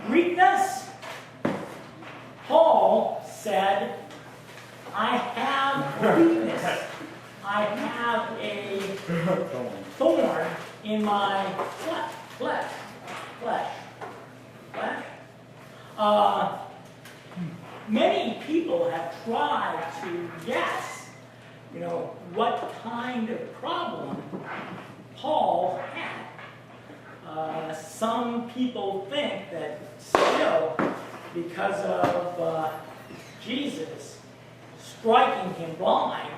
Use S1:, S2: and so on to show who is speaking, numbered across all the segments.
S1: weakness, Paul said, I have a weakness. I have a thorn in my flesh. Many people have tried to guess, what kind of problem Paul had. Some people think that still, because of Jesus striking him blind,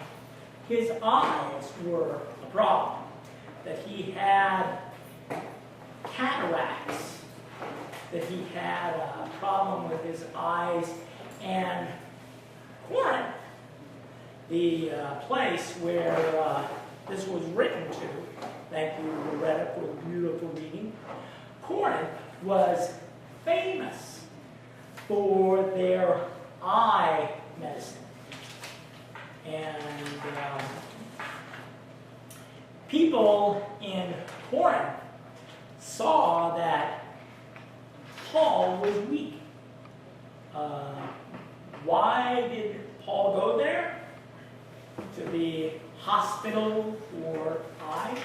S1: his eyes were a problem. That he had cataracts, that he had a problem with his eyes, and Corinth, the place where this was written to, thank you, Loretta, for the beautiful reading. Corinth was famous for their eye medicine. And people in Corinth saw that Paul was weak. Why did Paul go there? To the hospital for eyes?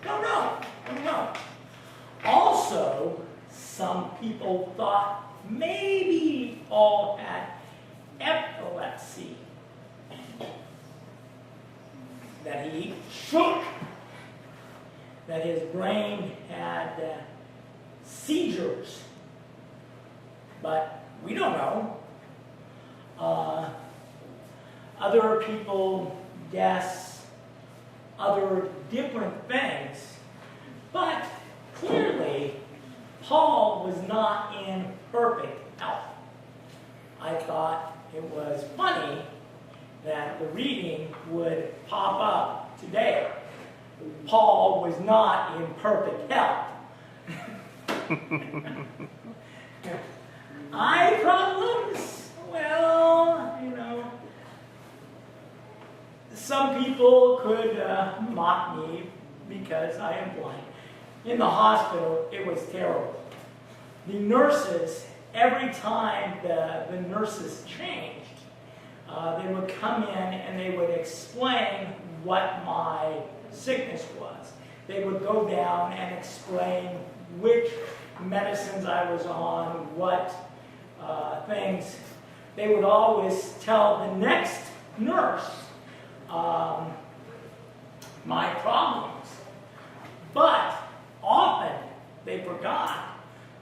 S1: No. Also, some people thought maybe Paul had epilepsy. That he shook. That his brain had seizures. But we don't know. Other people guess other different things. But clearly, Paul was not in perfect health. I thought it was funny that the reading would pop up today. Paul was not in perfect health. Eye problems? Well, some people could mock me because I am blind. In the hospital, it was terrible. The nurses, every time the nurses changed, they would come in and they would explain what my sickness was. They would go down and explain which medicines I was on, what things. They would always tell the next nurse my problems. But often they forgot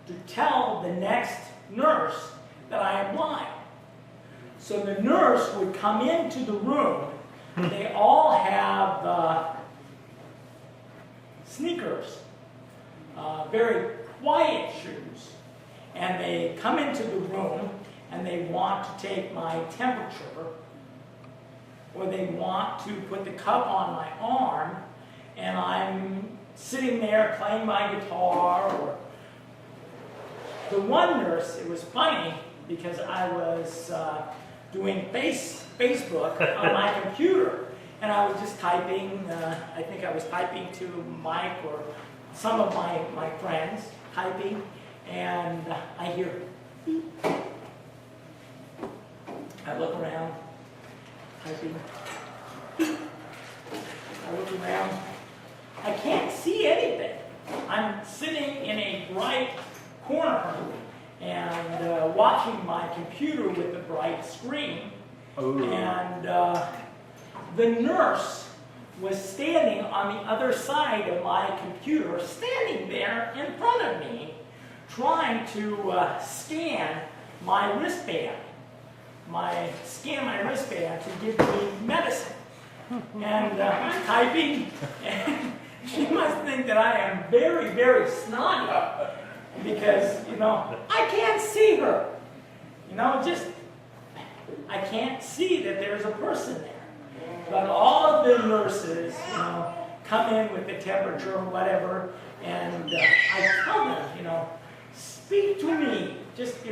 S1: to tell the next nurse that I am blind. So the nurse would come into the room. They all have sneakers, very quiet shoes. And they come into the room and they want to take my temperature, or they want to put the cup on my arm, and I'm sitting there playing my guitar. Or the one nurse, it was funny because I was doing Facebook on my computer, and I was just typing. I think I was typing to Mike or some of my friends, typing, and I hear beep. I look around, typing. Beep. I look around. I can't see anything. I'm sitting in a bright corner and watching my computer with the bright screen. Ooh. And the nurse was standing on the other side of my computer, standing there in front of me, trying to scan my wristband to give me medicine. And I'm typing, and she must think that I am very, very snotty because, I can't see her. I can't see that there's a person there. But all of the nurses, come in with the temperature or whatever, and I tell them, speak to me. Just,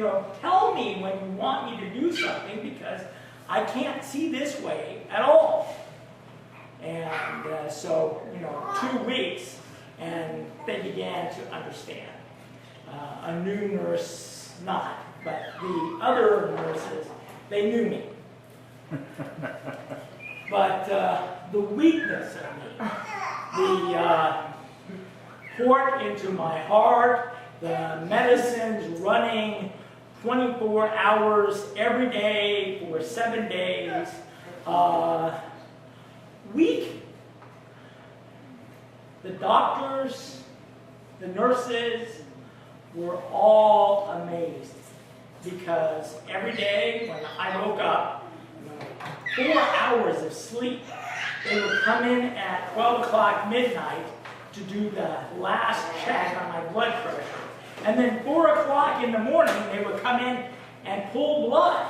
S1: tell me when you want me to do something because I can't see this way at all. And so, 2 weeks, and they began to understand. a new nurse not, but the other nurses, they knew me. But the weakness of me, the port into my heart, the medicines running 24 hours every day for 7 days, weak. The doctors, the nurses were all amazed because every day when I woke up, 4 hours of sleep, they would come in at 12 o'clock midnight to do the last check on my blood pressure. And then 4 o'clock in the morning, they would come in and pull blood.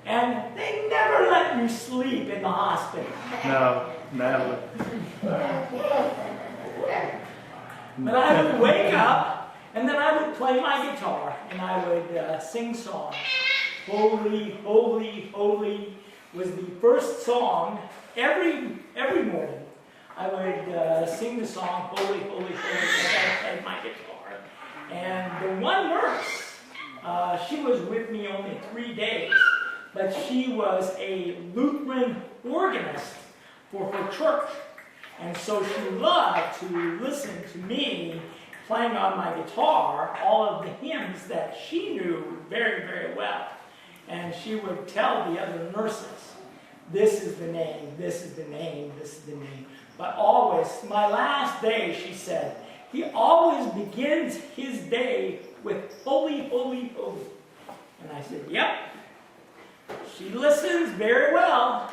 S1: And they never let you sleep in the hospital.
S2: No, never.
S1: But I would wake up, and then I would play my guitar, and I would sing songs. Holy, holy, holy was the first song every morning. I would sing the song, Holy, Holy, Holy, as I played my guitar. And the one nurse, she was with me only 3 days, but she was a Lutheran organist for her church. And so she loved to listen to me playing on my guitar all of the hymns that she knew very, very well. And she would tell the other nurses, this is the name, this is the name, this is the name. But always, my last day, she said, he always begins his day with holy, holy, holy. And I said, yep. She listens very well,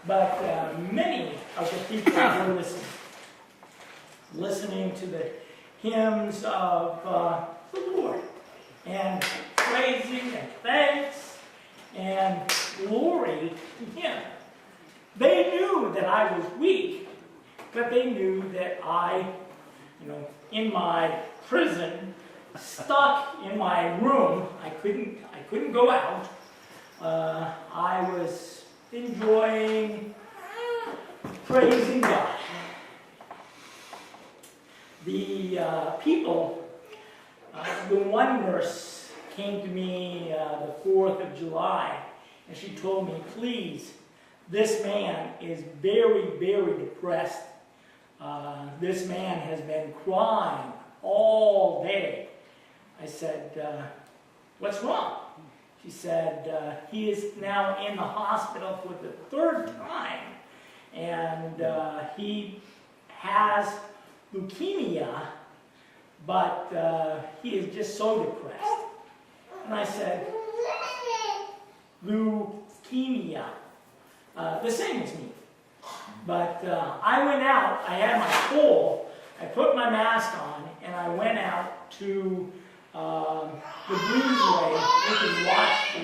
S1: but many of the people were listening to the hymns of the Lord, and praising and thanks and glory to Him. They knew that I was weak, but they knew that I, in my prison, stuck in my room, I couldn't go out. I was enjoying praising God. The people, the one nurse came to me the 4th of July, and she told me, please, this man is very, very depressed. This man has been crying all day. I said, what's wrong? She said, he is now in the hospital for the 3rd time, and he has leukemia, but he is just so depressed. And I said, leukemia, the same as me. But I went out, I had my pole, I put my mask on, and I went out to the breezeway. You can watch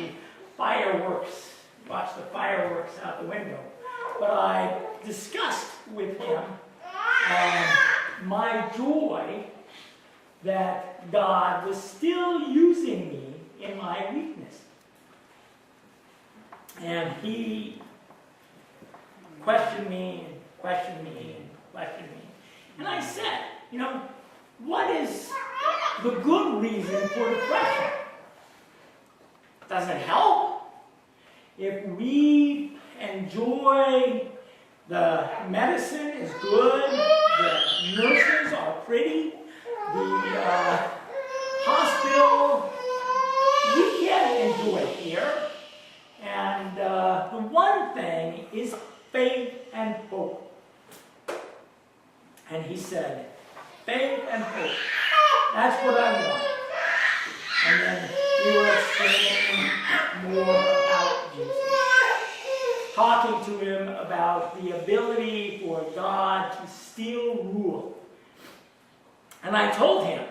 S1: the fireworks out the window. But I discussed with him my joy that God was still using me in my weakness. And he questioned me and questioned me and questioned me. And I said, what is the good reason for depression? Does it help? If we enjoy the medicine is good, the nurses are pretty, the hospital, we can enjoy it here. And the one thing is faith and hope. And he said, faith and hope. That's what I want. And then we were explaining more about Jesus. Talking to him about the ability for God to still rule. And I told him,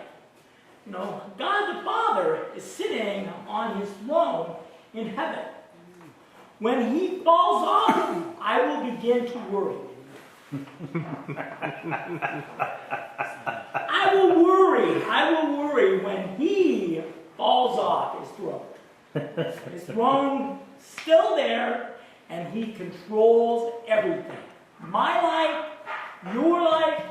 S1: God the Father is sitting on his throne in heaven. When he falls off, I will begin to worry. I will worry when he falls off his throne. His throne still there, and he controls everything. My life, your life,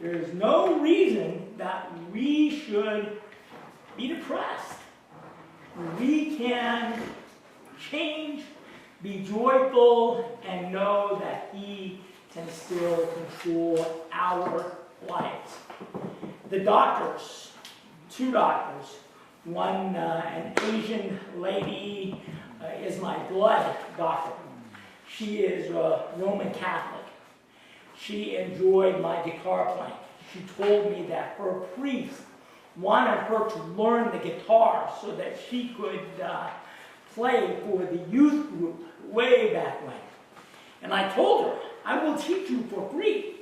S1: there is no reason that we should be depressed. We can change, be joyful, and know that He can still control our lives. The doctors, 2 doctors, one, an Asian lady, is my blood doctor. She is a Roman Catholic. She enjoyed my guitar playing. She told me that her priest wanted her to learn the guitar so that she could play for the youth group way back when. And I told her, I will teach you for free.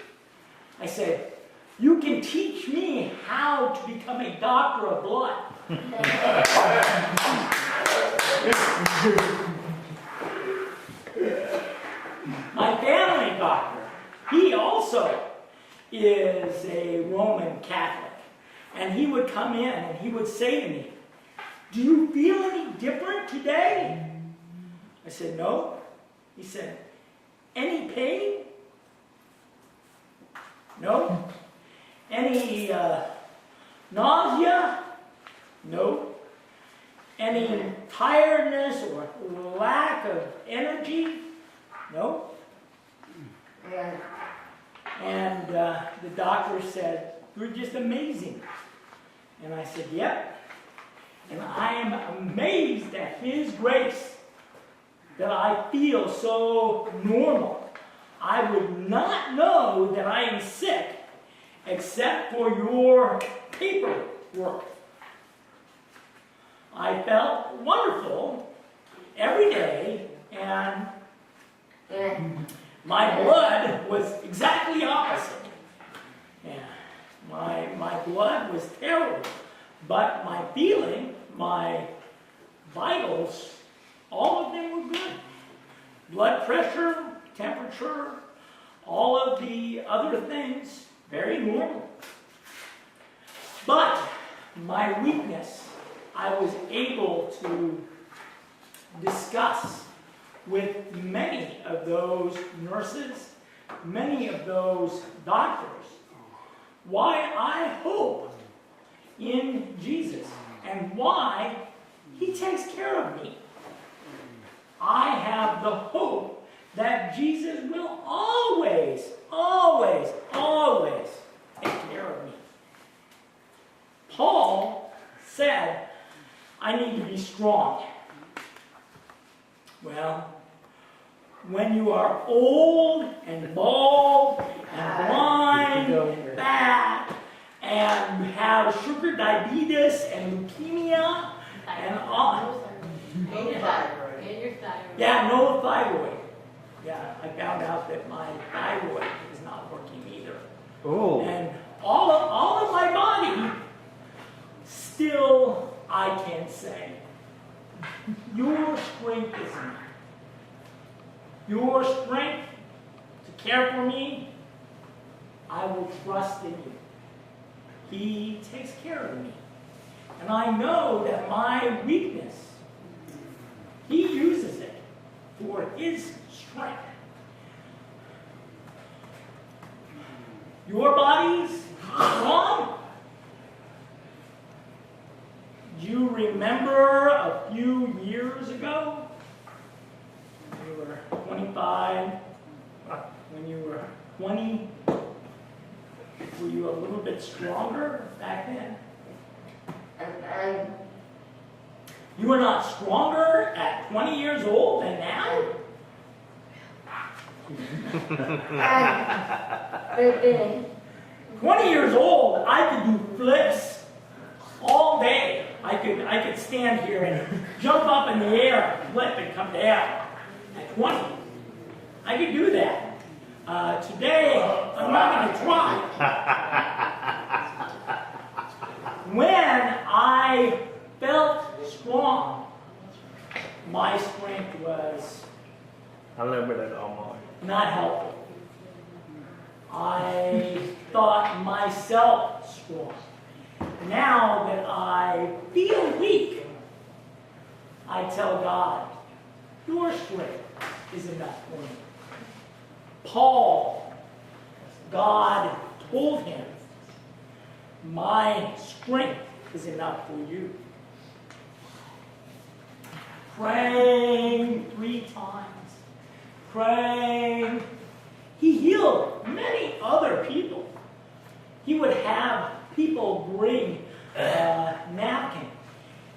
S1: I said, you can teach me how to become a doctor of blood. My family doctor, he also is a Roman Catholic. And he would come in and he would say to me, do you feel any different today? I said, no. He said, any pain? No. Any nausea? No. Any tiredness or lack of energy? No. And the doctor said, you're just amazing. And I said, yep. And I am amazed at His grace that I feel so normal. I would not know that I am sick except for your paperwork. I felt wonderful every day, and my blood was exactly opposite. Yeah. My blood was terrible, but my feeling, my vitals, all of them were good. Blood pressure, temperature, all of the other things, very normal. But my weakness, I was able to discuss with many of those nurses, many of those doctors, why I hope in Jesus and why He takes care of me. I have the hope that Jesus will always, always, always take care of me. Paul said, I need to be strong. Well, when you are old and bald and blind and fat and you have sugar diabetes and leukemia and all.
S3: And your thyroid.
S1: Yeah, no thyroid. Yeah, I found out that my thyroid is not working either.
S2: Oh.
S1: And all of my body, still I can say, your strength is enough. Your strength to care for me, I will trust in you. He takes care of me. And I know that my weakness, He uses it for His strength. Your body's strong. Do you remember a few years ago? When you were 25, when you were 20, were you a little bit stronger back then? You were not stronger at 20 years old than now? 20 years old, I could do flips all day. I could stand here and jump up in the air, flip and come down. At 20, I could do that. Today, I'm not going to try. When I felt strong, my strength was
S2: Unlimited almost.
S1: not helpful. I thought myself strong. Now that I feel weak, I tell God, your strength is enough for me. Paul, God told him, my strength is enough for you. Praying 3 times. Praying. He healed many other people. He would have people bring a napkin,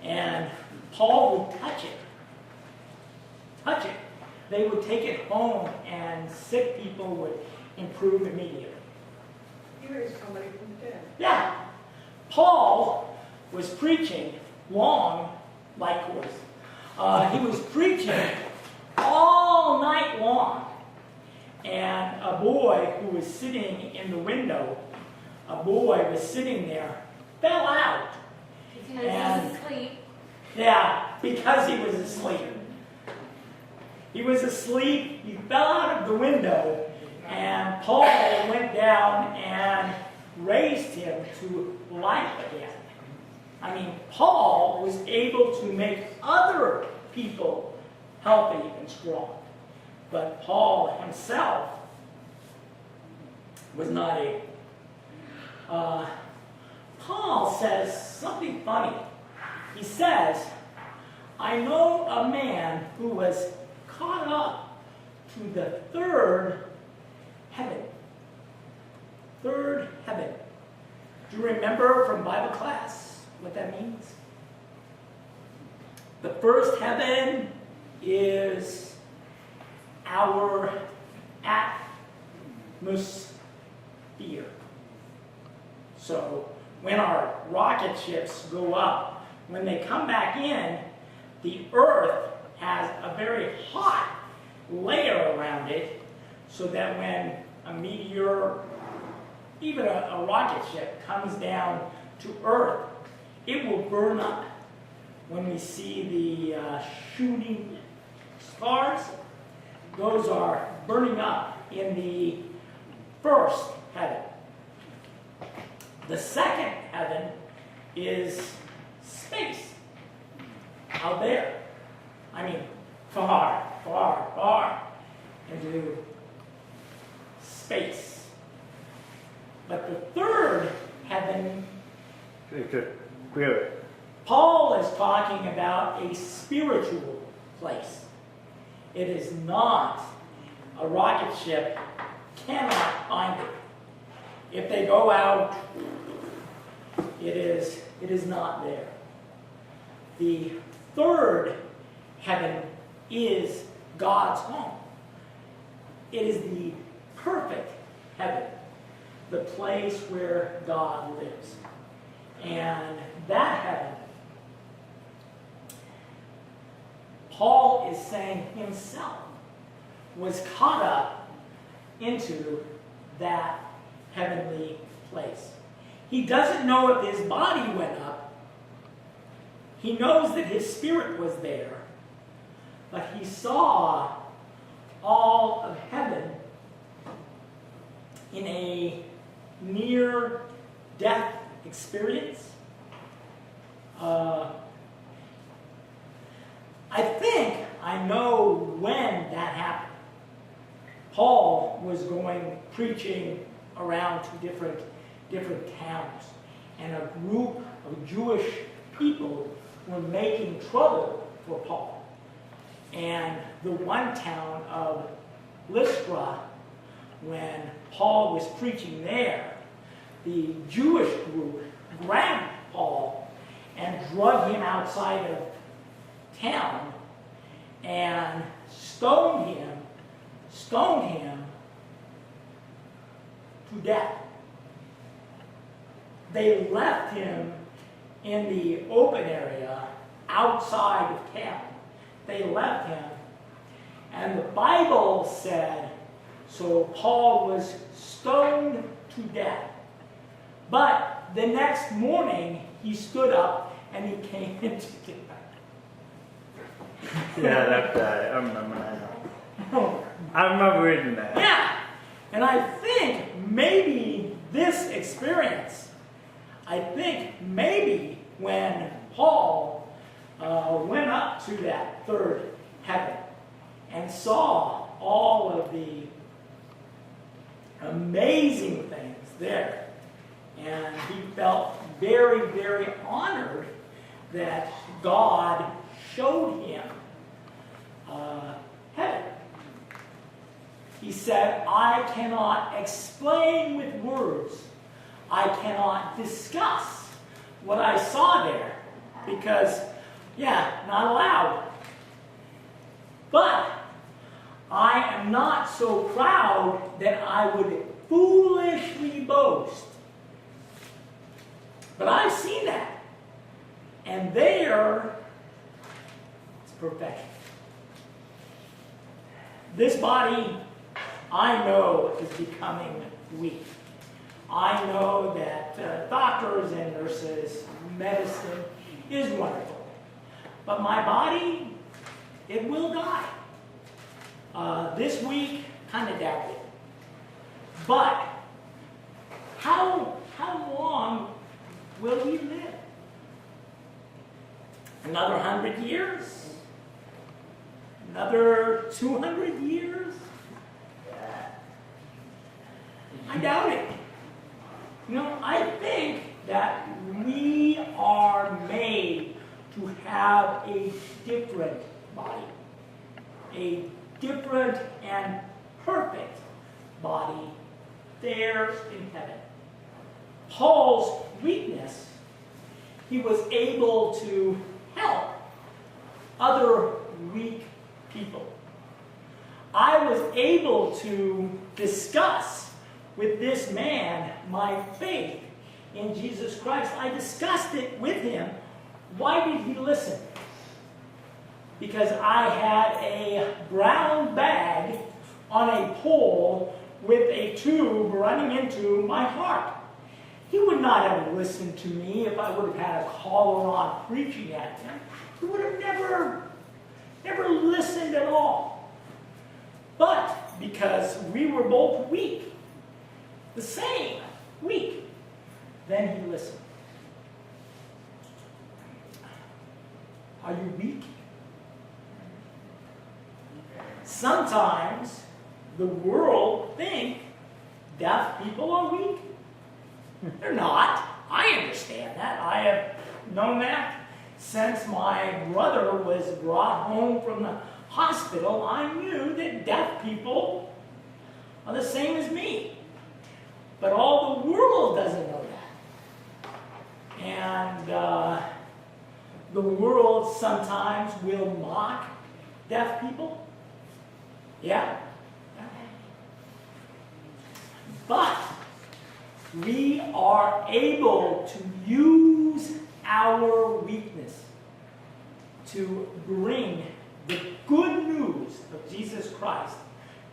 S1: and Paul would touch it. Touch it. They would take it home, and sick people would improve immediately.
S3: He raised somebody from the dead.
S1: Yeah. Paul was preaching long, like horse. He was preaching all night long. And a boy who was sitting in the window, a boy was sitting there, fell out.
S4: Because he was asleep.
S1: Yeah, because he was asleep. He was asleep, he fell out of the window, and Paul went down and raised him to life again. I mean, Paul was able to make other people healthy and strong. But Paul himself was not able. Paul says something funny. He says, I know a man who was caught up to the 3rd heaven. 3rd heaven. Do you remember from Bible class what that means? The 1st heaven is our atmosphere. So when our rocket ships go up, when they come back in, the Earth has a very hot layer around it, so that when a meteor, even a rocket ship, comes down to Earth, it will burn up. When we see the shooting stars, those are burning up in the 1st heaven. The 2nd heaven is space, out there. I mean, far, far, far into space. But the 3rd heaven,
S2: Really?
S1: Paul is talking about a spiritual place. It is not, a rocket ship cannot find it. If they go out, it is not there. The 3rd heaven is God's home. It is the perfect heaven, the place where God lives. And that heaven, Paul is saying himself, was caught up into that heavenly place. He doesn't know if his body went up. He knows that his spirit was there. But he saw all of heaven in a near-death experience. I think I know when that happened. Paul was preaching around to different towns, and a group of Jewish people were making trouble for Paul. And the one town of Lystra, when Paul was preaching there, the Jewish group grabbed Paul and drug him outside of town and stoned him to death. They left him in the open area outside of town. They left him, and the Bible said, so Paul was stoned to death. But the next morning, he stood up and he came into town.
S2: Yeah, that's right. I remember that. I remember reading that.
S1: Yeah, and I think maybe this experience, when Paul went up to that 3rd heaven and saw all of the amazing things there, and he felt very, very honored that God showed him heaven. He said, I cannot explain with words. I cannot discuss what I saw there because, not allowed. But I am not so proud that I would foolishly boast. But I've seen that. And there, it's perfection. This body, I know, is becoming weak. I know that doctors and nurses, medicine is wonderful. But my body, it will die. This week, kind of doubt it. But how long will we live? Another 100 years? Another 200 years? I doubt it. I think that we are made to have a different body. A different and perfect body there in heaven. Paul's weakness, he was able to help other weak people. I was able to discuss with this man my faith in Jesus Christ. I discussed it with him. Why did he listen? Because I had a brown bag on a pole with a tube running into my heart. He would not have listened to me if I would have had a collar on preaching at him. He would have never listened at all. But because we were both weak, the same weak, then he listened. Are you weak? Sometimes the world think deaf people are weak. They're not. I understand that. I have known that since my brother was brought home from the hospital. I knew that deaf people are the same as me. But all the world doesn't know that. And the world sometimes will mock deaf people. Yeah. But we are able to use our weakness to bring the good news of Jesus Christ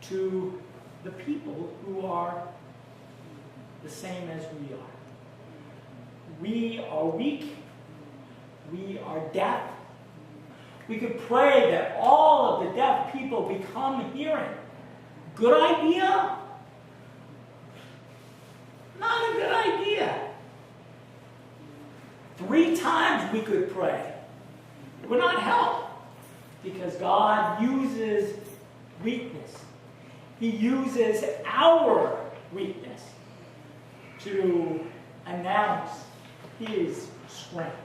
S1: to the people who are the same as we are. We are weak. We are deaf. We could pray that all of the deaf people become hearing. Good idea? Not a good idea. 3 times we could pray. It would not help because God uses weakness. He uses our weakness to announce His strength.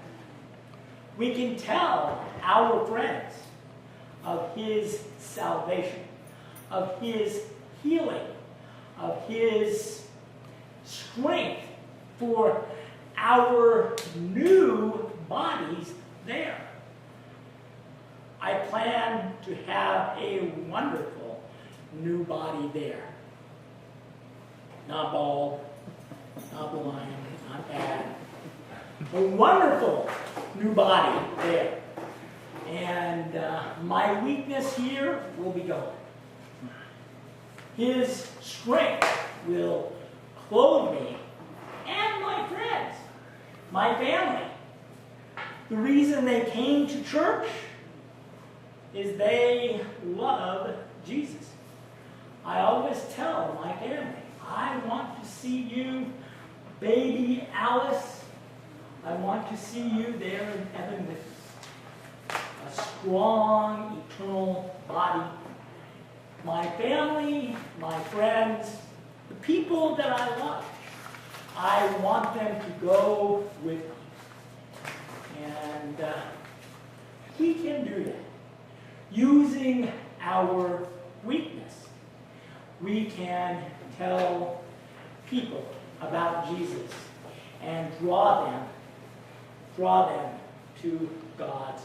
S1: We can tell our friends of His salvation, of His healing, of His strength for our new bodies there. I plan to have a wonderful new body there. Not bald, not blind, not bad. A wonderful new body there. And my weakness here will be gone. His strength will clothe me and my friends, my family. The reason they came to church is they love Jesus. I always tell my family, I want to see you, baby Alice. I want to see you there in heaven with a strong, eternal body. My family, my friends, the people that I love. I want them to go with me. And he can do that. Using our weakness, we can tell people about Jesus and draw them to God's